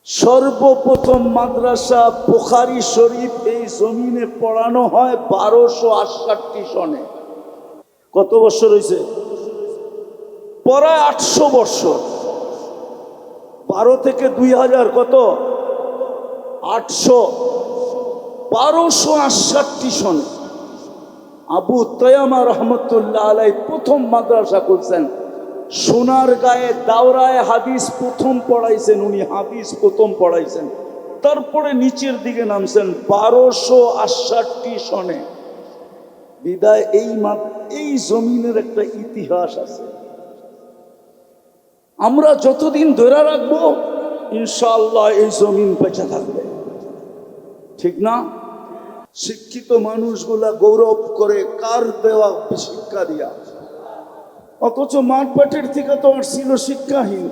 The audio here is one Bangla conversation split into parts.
সর্বপ্রথম মাদ্রাসা বুখারী শরীফ এই জমিনে পড়ানো হয় 1268 সনে। কত বছর হয়েছে? প্রায় 800 বছর। 12 থেকে 2000 কত? 800। 1268 সনে আবু তৈয়ামা রহমতুল্লাহ আলাই প্রথম মাদ্রাসা খুলছেন। সোনার গায়ে দাওরায় হাদিস প্রথম পড়াইছেন উনি, হাদিস প্রথম পড়াইছেন। তারপরে নিচের দিকে নামছেন 1268 সনে। বিদায় এই জমিনের একটা ইতিহাস আছে। আমরা যতদিন ধরে রাখবো ইনশাআল্লাহ এই জমিন বেঁচে থাকবে, ঠিক না? শিক্ষিত মানুষগুলা গৌরব করে কার দেওয়া শিক্ষা দিয়া, অথচ মার পেটের থেকে তো আর ছিল শিক্ষাহীন।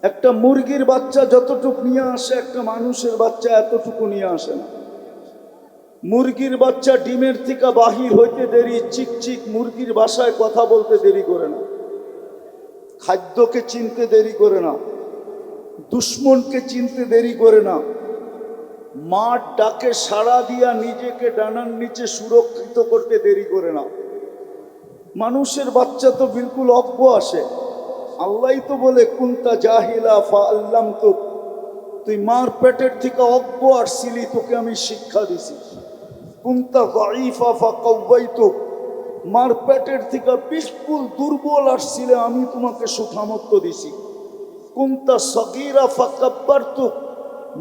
একটা মুরগির বাচ্চা যতটুকু নিয়ে আসে একটা মানুষের বাচ্চা এতটুকু নিয়ে আসে না। মুরগির বাচ্চা ডিমের থেকে বাহির হইতে দেরি, চিকচিক মুরগির ভাষায় কথা বলতে দেরি করে না, খাদ্যকে চিনতে দেরি করে না, দুশ্মনকে চিনতে দেরি করে না, মার ডাকে সাড়া দিয়া নিজেকে ডানার নিচে সুরক্ষিত করতে দেরি করে না। মানুষের বাচ্চা তো বিলকুল অজ্ঞ আসে। আল্লাহই তো বলে কুনতা জাহিলা ফা আল্লামতুক, তুই মার পেটের থেকে অজ্ঞ আসছিলি, তোকে আমি শিক্ষা দিছি। কুনতা যায়ীফা ফা কাওয়াইতুক, মার পেটের থেকে বিলকুল দুর্বল আসছিলে, আমি তোমাকে সুসামর্থ্য দিছি। কুনতা সগীরা ফা কাব্বারতুক,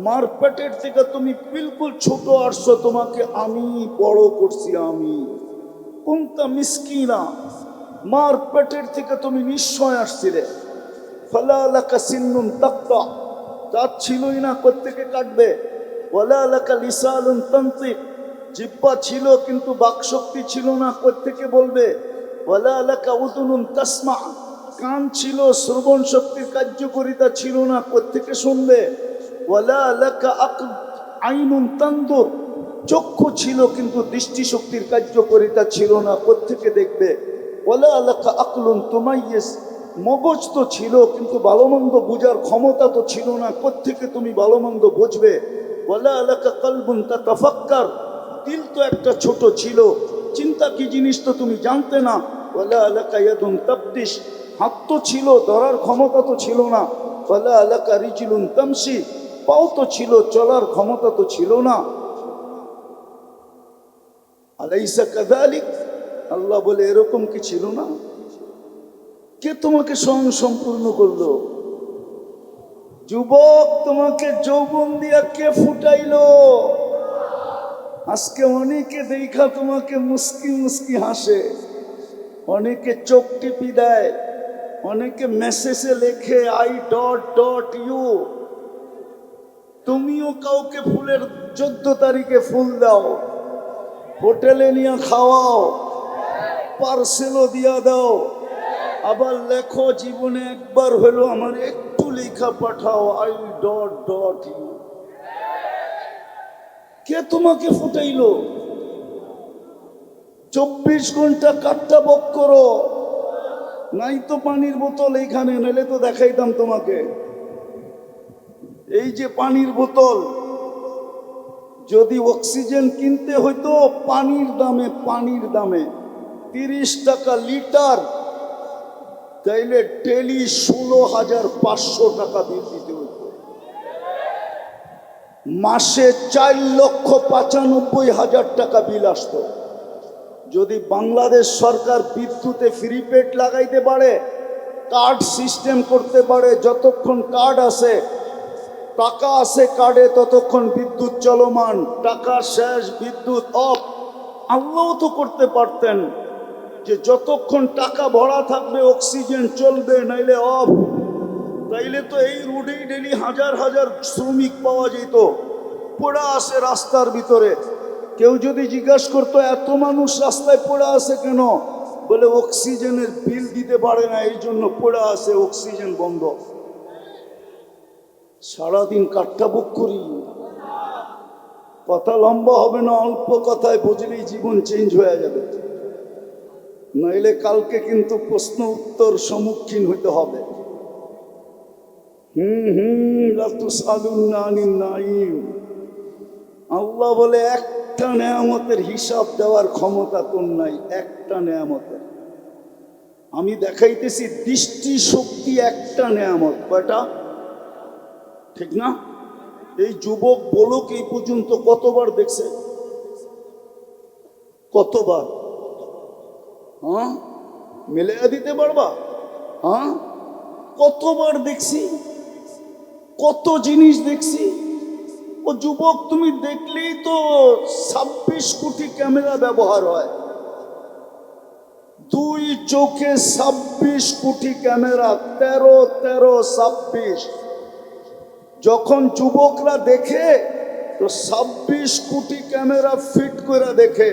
মার পেটের থেকে তুমি বিলকুল ছোট আসছো, তোমাকে আমি বড় করছি আমি। কুনতা মিসকিনা, মার পেটের থেকে তুমি নিশ্চয় আসছিলে। ফালা লাকা সিন্নুন তাকতা, দাঁত ছিলই না, কোত্থেকে কাটবে। ওয়ালা লাকা লিসানুন তানতিক, জিহ্বা ছিল কিন্তু বাকশক্তি ছিল না, কোত্থেকে বলবে। ওয়ালা লাকা উযুনুন তাসমা, কান ছিল শ্রবণ শক্তির কার্যকারিতা ছিল না, কোত্থেকে শুনবে। ওয়ালা লাকা আইনুন তানদুর, চক্ষু ছিল কিন্তু দৃষ্টিশক্তির কার্যকারিতা ছিল না, কোত্থেকে দেখবে। ওয়ালা লাকা আকলুন তুমাইয়িজ, মগজ তো ছিল কিন্তু ভালো মন্দ বুঝার ক্ষমতা তো ছিল না, কোত্থেকে তুমি ভালো মন্দ বুঝবে। ওয়ালা লাকা কলবুন তাতাফাক্কার, দিল তো একটা ছোট ছিল, চিন্তা কি জিনিস তো তুমি জানতে না। ওয়ালা লাকা ইয়াদুন তাবতিশ, হাত তো ছিল, ধরার ক্ষমতা তো ছিল না। ওয়ালা লাকা রিজলুন তামশি, পাও তো ছিল, চলার ক্ষমতা তো ছিল না। আলাইসা কাযালিক, আল্লাহ বলে এরকম কি ছিল না? কে তোমাকে স্বয়ং সম্পূর্ণ করলো? যুবক, তোমাকে যৌবন দিয়া কে ফুটাইলো? আজকে অনেকে দেখা তোমাকে মুস্কি মুস্কি হাসে, অনেকে চোখ টিপি দেয়, অনেকে মেসেজে লেখে আই ডট ডট ইউ। তুমিও কাউকে ফুলের 14 তারিখে ফুল দাও, হোটেলে নিয়ে খাওয়াও, পার্সেলও দিয়া দাও, আবার লেখো জীবনে একবার হলো আমার একটু লেখা পাঠাও আই ডট ডট ইউ। কে তোমাকে ফুটাইলো? 24 ঘন্টা কাটটা বক করো, নাই তো পানির বোতল এইখানে, নাইলে তো দেখাইতাম তোমাকে। এই যে পানির বোতল, যদি অক্সিজেন কিনতে হইতো পানির দামে 30 টাকা লিটার, তাইলে ডেলি 16,500 টাকা বিল দিতে হতো। মাসে 4,95,000 টাকা বিল আসতো। যদি বাংলাদেশ সরকার বিদ্যুতে ফ্রি পেড লাগাইতে পারে, কার্ড সিস্টেম করতে পারে, যতক্ষণ কার্ড আছে, টাকা আছে কার্ডে, ততক্ষণ বিদ্যুৎ চলমান, টাকা শেষ বিদ্যুৎ অফ। আল্লাহ তো করতে পারতেন যে যতক্ষণ টাকা ভরা থাকবে অক্সিজেন চলবে, নাইলে অফ। তাইলে তো এই রোডেই ডেলি হাজার হাজার শ্রমিক পাওয়া যেত, পড়া আছে রাস্তার ভিতরে। কেউ যদি জিজ্ঞাসা করতো এত মানুষ রাস্তায় পড়ে আছে কেন, বলে অক্সিজেনের বিল দিতে পারে না, এই জন্য পড়ে আছে, অক্সিজেন বন্ধ। সারাদিন কাঠটা বুক করি, কথা লম্বা হবে না, অল্প কথায় বুঝলেই জীবন চেঞ্জ হয়ে যাবে। নইলে কালকে কিন্তু প্রশ্ন উত্তর সম্মুখীন হইতে হবে। লাতুসআলুন্না আনিন নাঈম। আল্লাহ বলে একটা নেয়ামতের হিসাব দেওয়ার ক্ষমতা তোর নাই, একটা নেয়ামতের। আমি দেখাইতেছি দৃষ্টি শক্তি একটা নেয়ামত। কয়টা? ঠিক না? এই যুবক বলুক এই পর্যন্ত কতবার দেখছে? কতবার? হ্যাঁ, মেলে দিতে পারবা? হ্যাঁ, কতবার দেখছি, কত জিনিস দেখছি। ও যুবক, তুমি দেখলেই তো 26 কোটি ক্যামেরা ব্যবহার হয়। 2 চোখে 26 কোটি ক্যামেরা, 13, 26। যখন যুবকরা দেখে তো 26 কোটি ক্যামেরা ফিট করে দেখে।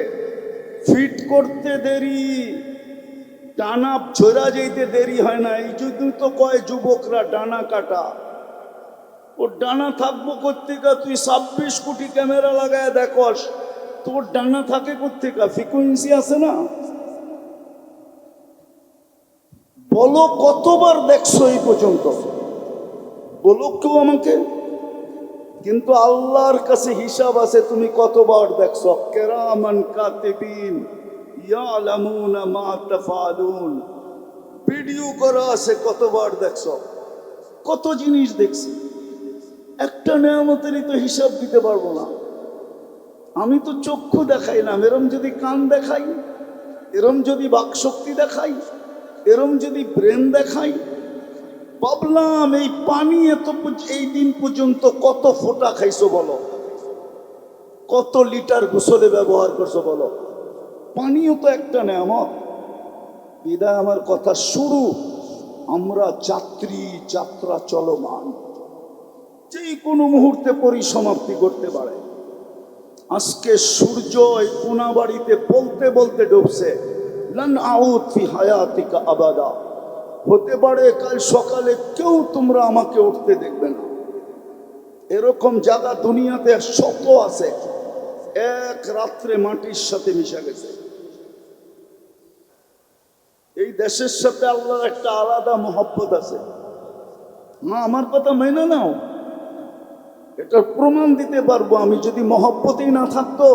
ফিট করতে দেরি, ডানা ঝরা যেতে দেরি হয় না। এই যদি তো কয় যুবকরা ডানা কাটা। ও ডানা থাকবো কোত্থেকা? তুই 26 কোটি ক্যামেরা লাগায় দেখস, তোর ডানা থাকে কোত্থেকা? ফ্রিকোয়েন্সি আছে না? বলো কতবার দেখছো এই পর্যন্ত? বলো কেউ আমাকে। কিন্তু আল্লাহর কাছে হিসাব আছে তুমি কতবার দেখছো। কিরামান কাতিবিন ইয়ালামুনা মা তাফআলুন। ভিডিও করা আছে কতবার দেখছো, কত জিনিস দেখছি। একটা নেয়ামতেরই তো হিসাব দিতে পারবো না। আমি তো চক্ষু দেখাইলাম, এরম যদি কান দেখাই, এরম যদি বাকশক্তি দেখাই, এরম যদি ব্রেন দেখাই, ভাবলাম এই পানি এই দিন পর্যন্ত কত ফোঁটা খাইছো বলো, কত লিটার গোসলে ব্যবহার করছো বলো। পানিও তো একটা নেয়ামত। বিদায় আমার কথা শুরু। আমরা যাত্রী, যাত্রা চলমান, যে কোনো মুহূর্তে পরিসমাপ্তি করতে পারে। আজকে সূর্য এই কোনাবাড়িতে বলতে বলতে ডুবছে, লান আউদ ফি হায়াতিকা আবাদা। হতে পারে কাল সকালে কেউ তোমরা আমাকে উঠতে দেখবে না। এরকম জায়গা দুনিয়াতে শত আছে, এক রাত্রে মাটির সাথে মিশে গেছে। এই দেশের সাথে আল্লাহর একটা আলাদা মহব্বত আছে। না, আমার কথা মেনে নাও, এটার প্রমাণ দিতে পারবো আমি। যদি মহব্বতই না থাকতো,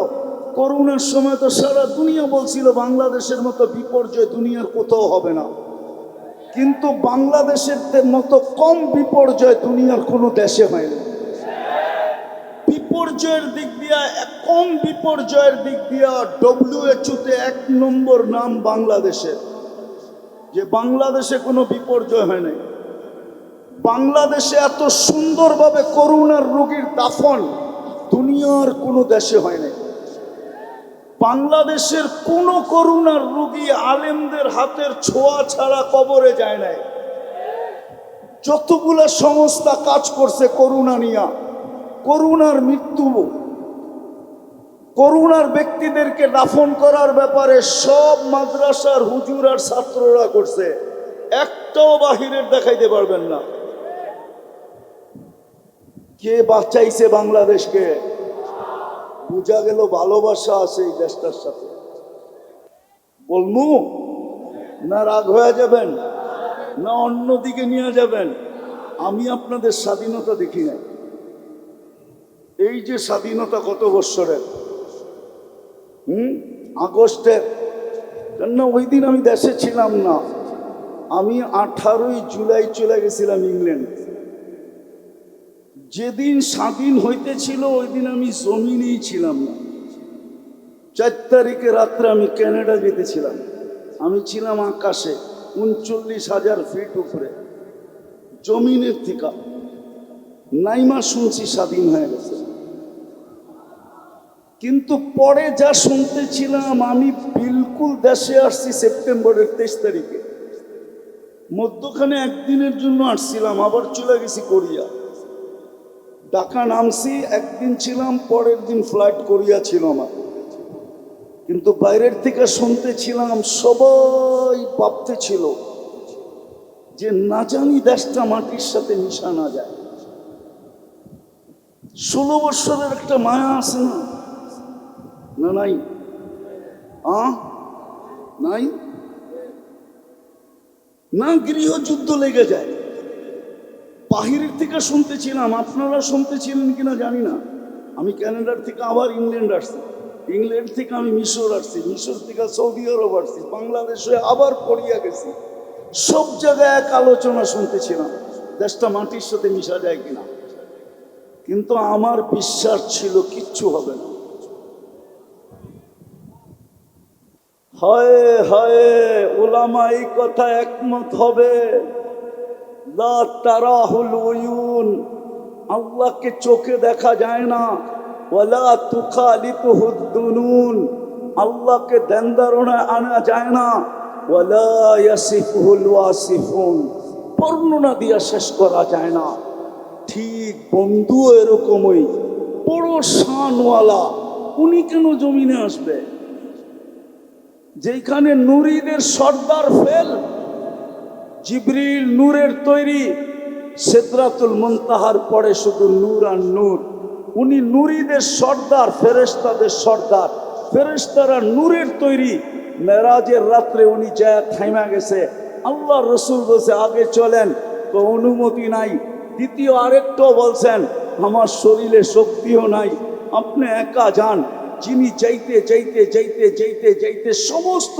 করোনার সময় তো সারা দুনিয়া বলছিল বাংলাদেশের মতো বিপর্যয় দুনিয়ার কোথাও হবে না। কিন্তু বাংলাদেশের মতো কম বিপর্যয় দুনিয়ার কোনো দেশে হয়নি। বিপর্যয়ের দিক দিয়া, কম বিপর্যয়ের দিক দিয়া WHO-তে 1 নম্বর নাম বাংলাদেশের। যে বাংলাদেশে কোনো বিপর্যয় হয় নাই। বাংলাদেশে এত সুন্দরভাবে করোনার রোগীর দাফন দুনিয়ার কোনো দেশে হয় নাই। বাংলাদেশের কোন করোনার রোগী আলেমদের হাতের ছোঁয়া ছাড়া কবরে যায় নাই। যতগুলা সংস্থা কাজ করছে করোনা নিয়া, করোনার মৃত্যু, করোনার ব্যক্তিদেরকে দাফন করার ব্যাপারে সব মাদ্রাসার হুজুর আর ছাত্ররা করছে। একটাও বাহিরের দেখাইতে পারবেন না। কে বাঁচাইছে বাংলাদেশকে? বুঝা গেল ভালোবাসা আছে এই দেশটার সাথে। বলমু না রাগ হয়ে যাবেন, না অন্যদিকে নিয়ে যাবেন? আমি আপনাদের স্বাধীনতা দেখি নাই। এই যে স্বাধীনতা কত বৎসরের, আগস্টের, কেন ওই দিন আমি দেশে ছিলাম না। আমি 18ই জুলাই চলে গেছিলাম ইংল্যান্ড। যেদিন স্বাধীন হইতেছিল ওই দিন আমি জমিনেই ছিলাম না। 4 তারিখে রাত্রে আমি কানাডা যেতেছিলাম। আমি ছিলাম আকাশে 39,000 ফিট উপরে, জমিনের থেকে নাইমা শুনছি স্বাধীন হয়ে গেছে। কিন্তু পরে যা শুনতেছিলাম, আমি বিলকুল দেশে আসছি সেপ্টেম্বরের 23 তারিখে। মধ্যখানে একদিনের জন্য আসছিলাম, আবার চলে গেছি কোরিয়া। ঢাকা নামছি, একদিন ছিলাম, পরের দিন ফ্লাইট কোরিয়া ছিল আমার। কিন্তু বাইরের থেকে শুনতেছিলাম, সবাই ভাবতেছিল যে না জানি দেশটা মাটির সাথে মিশা না যায়। 16 বছরের একটা মায়া আছে না? না নাই? নাই না? গৃহযুদ্ধ লেগে যায়, বাহিরের থেকে শুনতেছিলাম, আপনারা শুনতেছিলেন কিনা জানি না। আমি ক্যানাডার থেকে আবার ইংল্যান্ড আসছি, ইংল্যান্ড থেকে আমি মিশর আসছি, মিশর থেকে সৌদি আরব আসছি, বাংলাদেশে আবার পড়িয়া গেছি। সব জায়গায় এক আলোচনা শুনতেছিলাম, দেশটা মাটির সাথে মিশা যায় কিনা। কিন্তু আমার বিশ্বাস ছিল কিচ্ছু হবে না। হয় হয় ওলামা এই কথা একমত হবে, লা তারাহুল উয়ুন, আল্লাহকে চোখে দেখা যায় না, ওয়ালা তুখালিতুহুদ দুনুন, আল্লাহকে ধ্যান ধারণায় আনা যায় না, ওয়ালা ইয়াসিফুহুল ওয়াসিফুন, বর্ণনা দিয়া শেষ করা যায় না। ঠিক বন্ধু এরকমই বড় শানওয়ালা, উনি কেন জমিনে আসবে? যেখানে নুরীদের সর্দার ফেল, জিবরিল নূরের তৈরি, সিদরাতুল মুনতাহার পরে শুধু নূর আর নূর। উনি নুরীদের সর্দার, ফেরেশতাদের সর্দার, ফেরেশতারা নূরের তৈরি। মেরাজের রাত্রে উনি যায় থাইমা গেছে, আল্লাহ রসুল বলছে আগে চলেন, তো অনুমতি নাই। দ্বিতীয় আরেকটাও বলছেন আমার শরীরে শক্তিও নাই, আপনি একা যান। যিনি যাইতে যাইতে যাইতে যাইতে যাইতে সমস্ত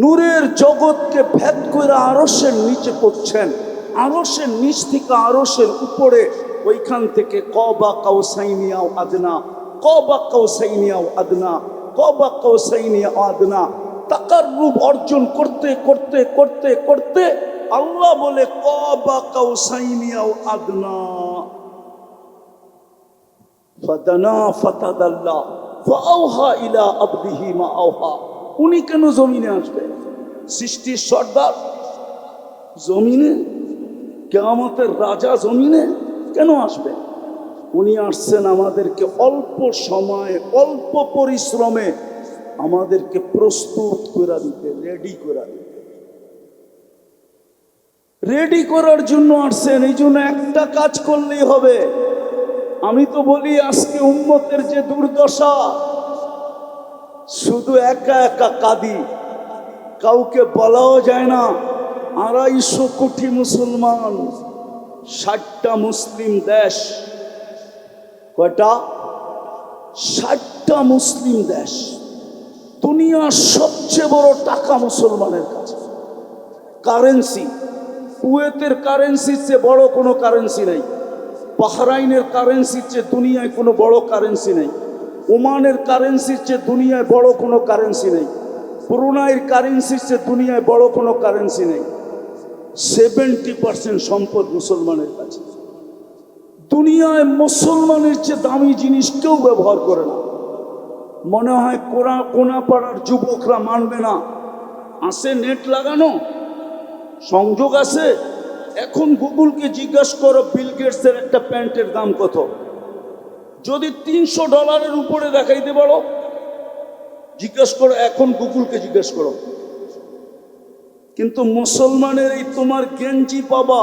নূরের জগৎকে ভেদ করে আরশের নিচে পড়ছেন, আরশের নিচ থেকে আরশের উপরে, ওইখান থেকে কবা কাউসাইনিয়াও আদনা, কবা কাউসাইনিয়াও আদনা, কবা কাউসাইনিয়া আদনা, তাকাররুব অর্জন করতে করতে করতে করতে আল্লাহ বলে কবা কাউসাইনিয়াও আদনা, ফাদানা ফাতাদাল্লাহ ফাআওহা ইলা আবদিহি মা আওহা। উনি কেন জমিনে আসবে? সৃষ্টির সর্দার জমিনে, কিয়ামতের রাজা জমিনে কেন আসবে? উনি আসছেন আমাদেরকে অল্প সময়ে অল্প পরিশ্রমে আমাদেরকে প্রস্তুত করে দিতে, রেডি করে দিতে, রেডি করার জন্য আসছেন। এই জন্য একটা কাজ করলেই হবে। আমি তো বলি আজকে উম্মতের যে দুর্দশা, শুধু একা একা কাঁদি, কাউকে বলাও যায় না। 250 কোটি মুসলমান, 60টা মুসলিম দেশ। কয়টা? 60টা মুসলিম দেশ। দুনিয়ার সবচেয়ে বড় টাকা মুসলমানের কাছে। কারেন্সি, কুয়েতের কারেন্সির চেয়ে বড় কোনো কারেন্সি নাই, বাহরাইনের কারেন্সির চেয়ে দুনিয়ায় কোনো বড় কারেন্সি নেই, ওমানের কারেন্সির চেয়ে দুনিয়ায় বড় কোনো কারেন্সি নেই, ব্রুনাইয়ের কারেন্সির চেয়ে দুনিয়ায় বড় কোনো কারেন্সি নেই। 70% সম্পদ মুসলমানের কাছে। দুনিয়ায় মুসলমানের চেয়ে দামি জিনিস কেউ ব্যবহার করে না। মনে হয় কোনাপাড়ার যুবকরা মানবে না। আছে নেট লাগানো, সংযোগ আছে। এখন গুগলকে জিজ্ঞাসা করো বিল গেটসের একটা প্যান্টের দাম কত, যদি $300 উপরে দেখাইতে পারো, জিজ্ঞাসা করো, এখন গুগলকে জিজ্ঞাসা করো। কিন্তু মুসলমানের এই তোমার গেঞ্জি পাবা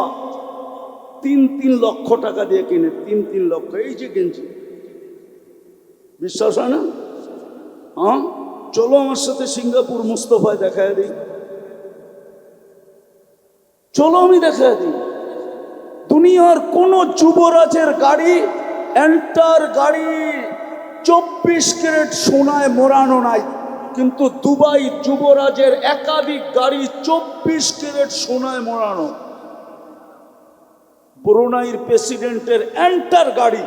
3 লক্ষ টাকা দিয়ে কিনে, 3 লক্ষ। এই যে গেঞ্জি, বিশ্বাস হয় না? হ্যাঁ, চলো আমার সাথে সিঙ্গাপুর মুস্তফায় দেখায় দিই, চলো আমি দেখায় দিই। দুনিয়ার কোন যুবরাজের গাড়ি, এন্টার গাড়ি 24 ক্যারেট সোনায় মোড়ানো নাই, কিন্তু দুবাই যুবরাজের একাধিক গাড়ি 24 ক্যারেট সোনায় মোড়ানো। ব্রুনাইয়ের প্রেসিডেন্টের এন্টার গাড়ি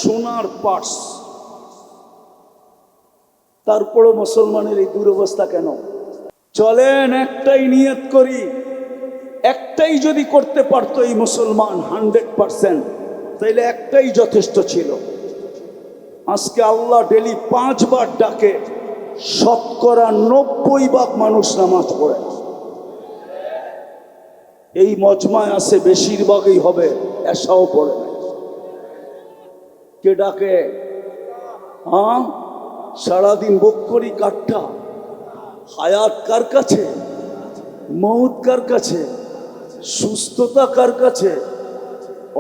সোনার পার্টস। তারপরও মুসলমানের এই দুরবস্থা কেন? চলেন একটাই নিয়ত করি, একটাই যদি করতে পারতো এই মুসলমান 100%, তাইলে একটাই যথেষ্ট ছিল। আজকে আল্লাহ ডেলি 5 বার ডাকে, শতকরা 90% মানুষ নামাজ পড়ে। এই মজমায় আছে বেশিরভাগই হবে এসাও পড়ে না। কে ডাকে? হ্যাঁ, সারাদিন বক্করি কাঠটা। হায়াত কার কাছে? মৌত কার কাছে? সুস্থতা কার কাছে?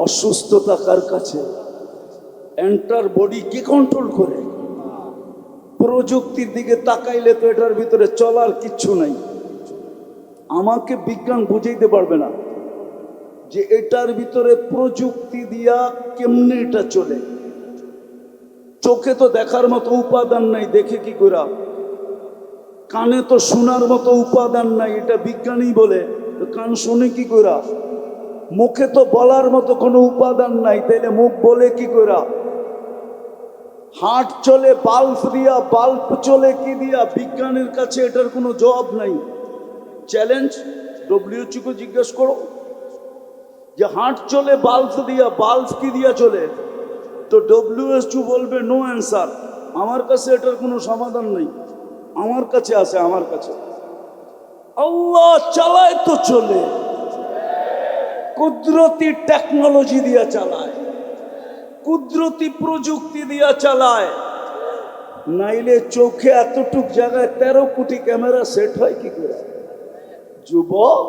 অসুস্থতা কার কাছে? এন্টার বডি কে কন্ট্রোল করে? প্রযুক্তির দিকে তাকাইলে তো এটার ভিতরে চলার কিচ্ছু নাই। আমাকে বিজ্ঞান বুঝাইতে পারবে না, যে এটার ভিতরে প্রযুক্তি দিয়া কেমনে এটা চলে। চোখে তো দেখার মতো উপাদান নাই, দেখে কি করা? কানে তো শোনার মতো উপাদান নাই, এটা বিজ্ঞানী বলে, তো কান শুনে কি করা? মুখে তো বলার মতো কোনো উপাদান নাই, তাইলে মুখ বলে কি করা? হার্ট চলে বাল্ব দিয়া, বাল্ব চলে কি দিয়া? বিজ্ঞানের কাছে এটার কোনো জবাব নাই। চ্যালেঞ্জ, ডব্লিউএইচও কে জিজ্ঞেস করো যে হার্ট চলে বাল্ব দিয়া, বাল্ব কি দিয়া চলে? তো ডব্লিউএইচও বলবে নো অ্যান্সার। আমার কাছে এটার কোনো সমাধান নেই, আমার কাছে আছে, আমার কাছে। আল্লাহ চালায় তো চলে, কুদরতি টেকনোলজি দিয়া চালায়, কুদরতি প্রযুক্তি দিয়া চালায়। নাইলে চোখে এতটুক জায়গায় 13 কোটি ক্যামেরা সেট হয় কি করে? যুবক,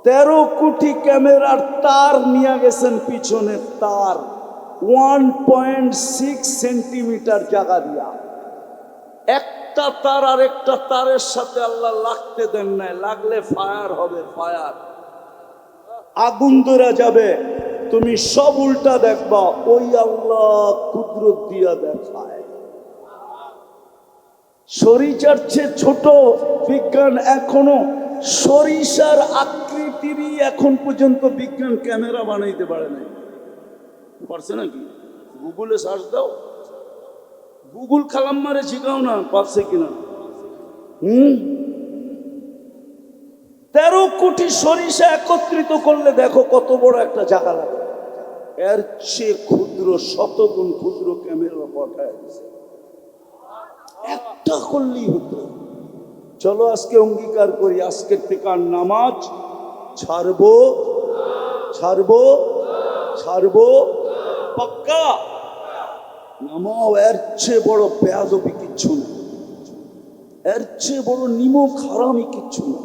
13 কোটি ক্যামেরার তার নিয়ে গেছেন পিছনে, তার 1.6 সেন্টিমিটার জায়গা দিয়া। একটা তার আর একটা তারের সাথে আল্লাহ লাগতে দেন নাই, লাগলে ফায়ার হবে, ফায়ার, আগুন ধরে যাবে। তুমি সব উল্টা দেখবা, ওই আল্লাহ কুদরত দিয়া দেখায়। সরিষার চেয়ে ছোট বিজ্ঞান এখনো, সরিষার আকৃতিরই এখন পর্যন্ত বিজ্ঞান ক্যামেরা বানাইতে পারে নাই। পারছে নাকি? গুগলে সার্চ দাও, গুগল খালাম মারে শিখাও না, পারছে কিনা। 13 কোটি সরিষা একত্রিত করলে দেখো কত বড় একটা জায়গা লাগে। এর চেয়ে ক্ষুদ্র, শতগুণ ক্ষুদ্র ক্যামেরা পাঠায় দিছে, একটা করলেই হতো। চলো আজকে অঙ্গীকার করি, আজকের থেকে আর নামাজ ছাড়বো, ছাড়বো, ছাড়বো, পাক্কা। নামাও, এর চেয়ে বড় বেয়াদবি কিচ্ছু না, এর চেয়ে বড় নিমক হারামি কিচ্ছু না,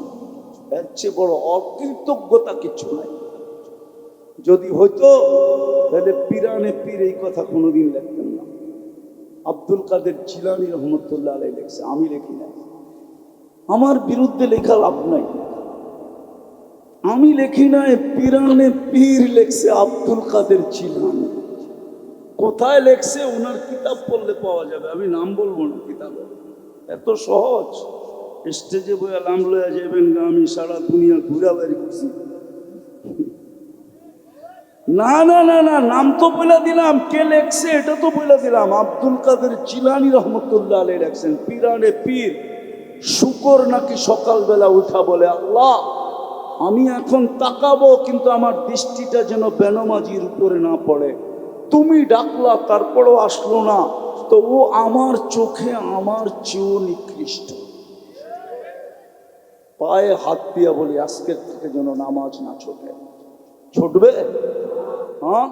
এর চেয়ে বড় অকৃতজ্ঞতা কিচ্ছু নাই। যদি হইতো তাহলে পিরানে পীর এই কথা কোনোদিন লিখতেন না। আব্দুল কাদের জিলানী রহমতুল্লাহ আলাইহি লিখছে, আমি লিখি নাই। আমার বিরুদ্ধে লেখা লাভ নাই, আমি লিখি নাই, পিরানে পীর লিখছে আব্দুল কাদের জিলানী। কোথায় লেখছে ওনার কিতাব পড়লে পাওয়া যাবে, আমি নাম বলবো না কিতাবে। এত সহজ, স্টেজে বইয়া নাম লইয়া যাবেন, আমি সারা দুনিয়া ঘুরা বেড়ি করছি। না না না না, নাম তো বলে দিলাম, কে লেখছে এটা তো বলে দিলাম। আব্দুল কাদের জিলানী রহমতুল্লাহ আলাইহি লেখছেন, পিরানে পীর শুকর নাকি সকালবেলা উঠা বলে, আল্লাহ আমি এখন তাকাবো কিন্তু আমার দৃষ্টিটা যেন বেনমাজির উপরে না পড়ে। তুমি ডাকলা তারপরও আসলো না, তো ও আমার চোখে আমার চেয়েও নিকৃষ্ট। পায়ে হাত দিয়া বলি আজকের থেকে যেন নামাজ না ছোটে। ছুটবে? হ্যাঁ।